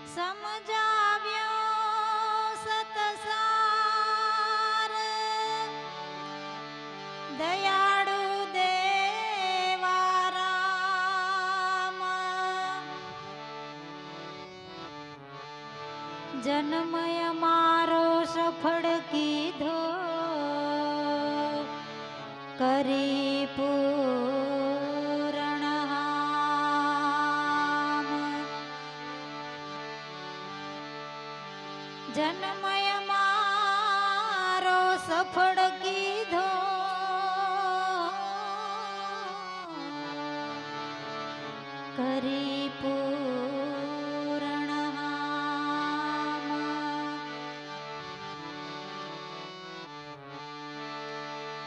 સમજાવ્યો સતસાર દયાળુ દેવા રામ જન્મય મારો સફળ કીધો કરી પૂરણ હામ જન્મય મારો સફળ કીધો કરી પૂરણ હામ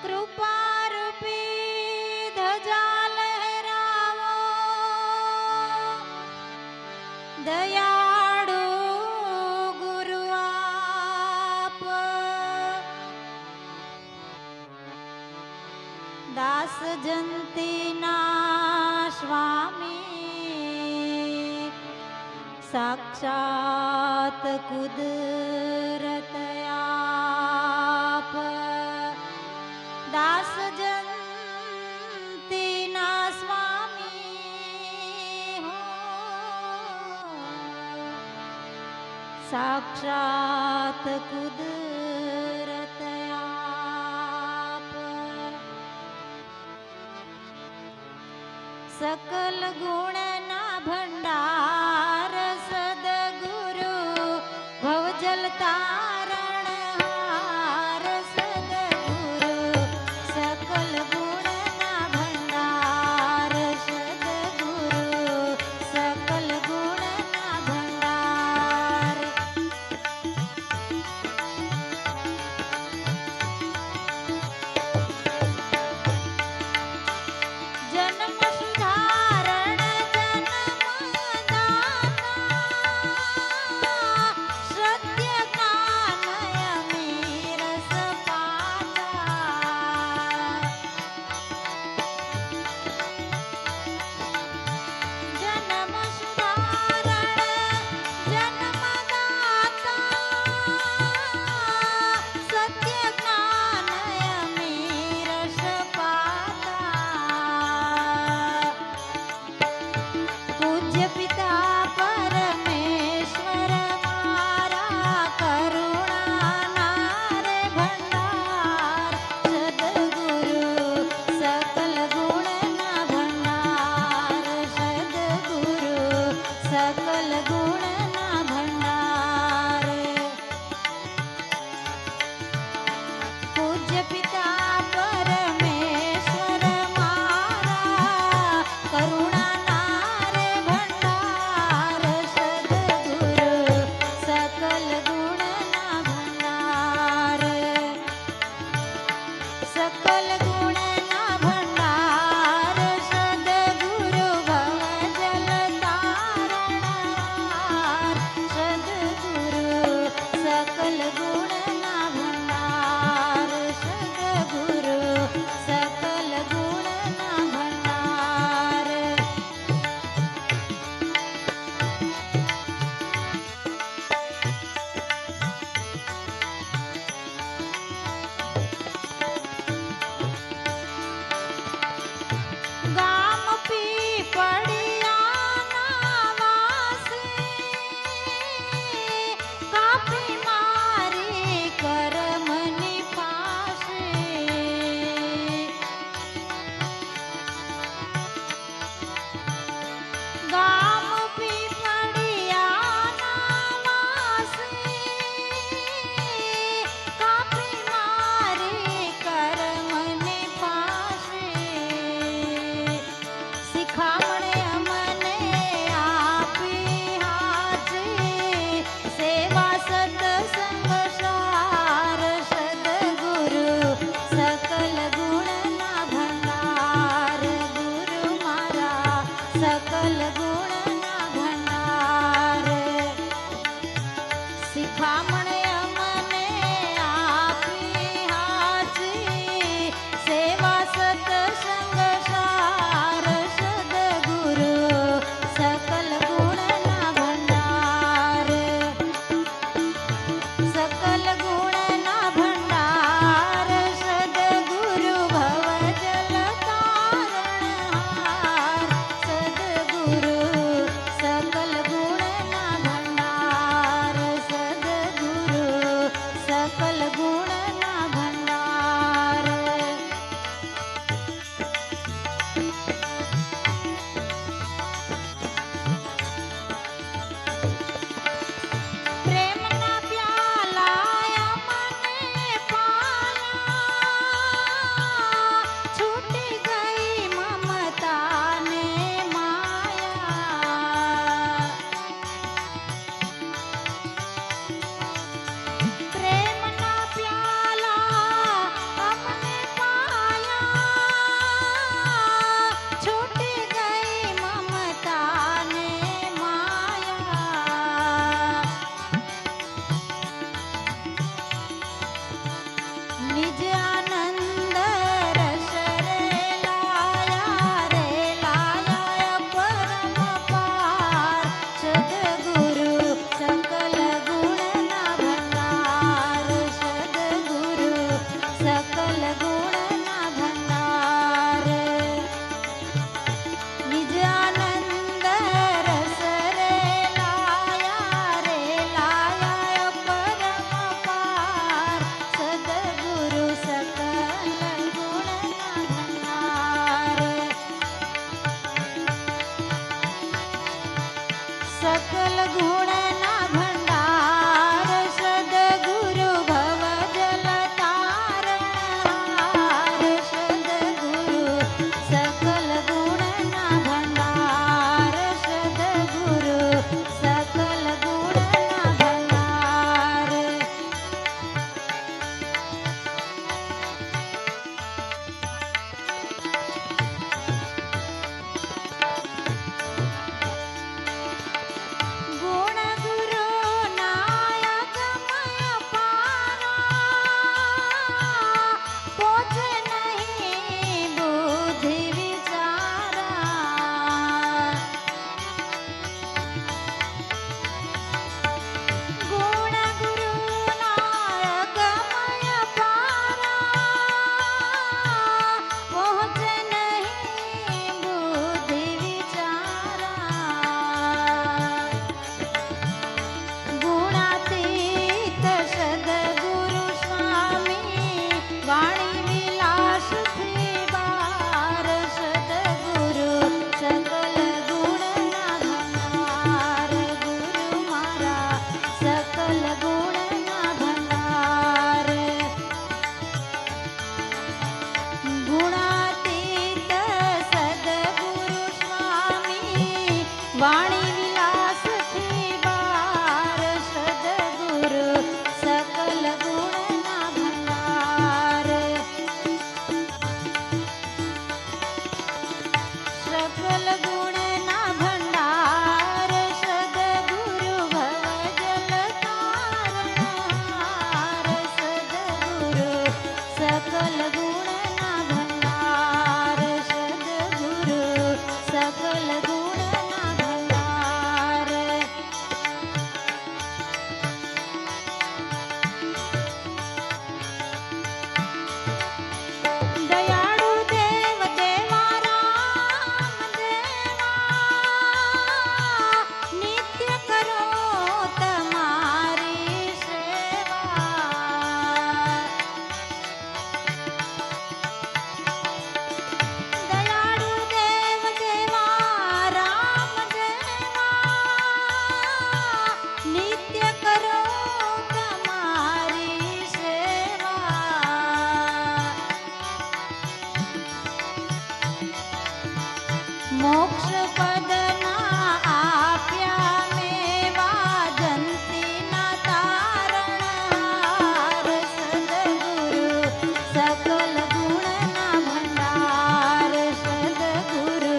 કૃપા રૂપી ધજા લહેરાવો દયાળુ ગુરુ આપ દાસ જંતીના સ્વામી સાક્ષાત કુદરત આપ દાસ જંતીના સ્વામી હો સાક્ષાત કુદરત આપ સકલ ગુણના ભંડાર સદગુરુ ભવજલ તારણહાર સદગુરુ સકલ ગુણના ભંડાર સદગુરુ સકલ ગુણના ભંડાર જન્મ સુધારણ જન્મદાતા સત્ય सकल गुणना भंडार सद्गुरु भव जल तारणहार सद्गुरु सकल गुणना भंडार सद्गुरु सकल गुणना भंडार गुण गुरु नायक मय पारा पोछे नहीं बुद्धि विचारा गुण गुरु नायक मय पारा पोछे नहीं बुद्धि विचारा गुणातीत सद्गुरु स्वामी वाणी विलास थी बार सद्गुरु सकल गुणना भंडार गुरु मारा सकल गुणना भंडार गुणातीत सद्गुरु स्वामी वाणी विलास थी बार सद्गुरु सकल गुणना भंडार सकल गुणना भंडार सद्गुरु भव जल तारणहार सद्गुरु सकल गुणना भंडार सद्गुरु सकल गुणना भंडार दयाळु देव देवा राम देवा नित्य करो तुम्हारी सेवा दयाळु देव देवा राम देवा नित्य करो तुम्हारी सेवा मोक्ष पदना आप्या मेवा जंतीना तारणहार सद्गुरु सकल गुणना भंडार सद्गुरु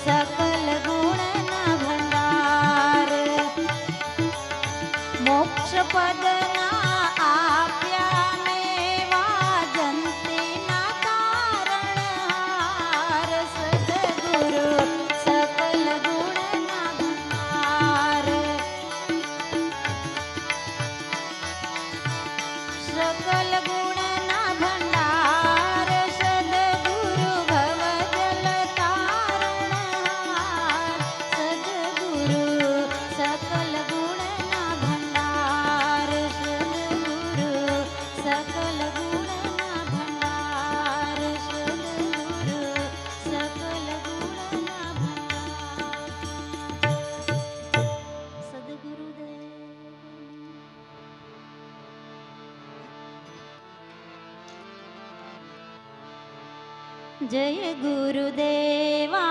सकल गुणना भंडार मोक्ष पदना आप्या मेवा जंतीना तारणहार सद्गुरु सकल गुणना भंडार सकल गुणना भंडार सद्गुरु भव जल तारणहार सद्गुरु सकल गुणना भंडार सद्गुरु सकल गुणना भंडार सद्गुरु सकल गुणना भंडार सद्गुरुदेव जय गुरुदेवा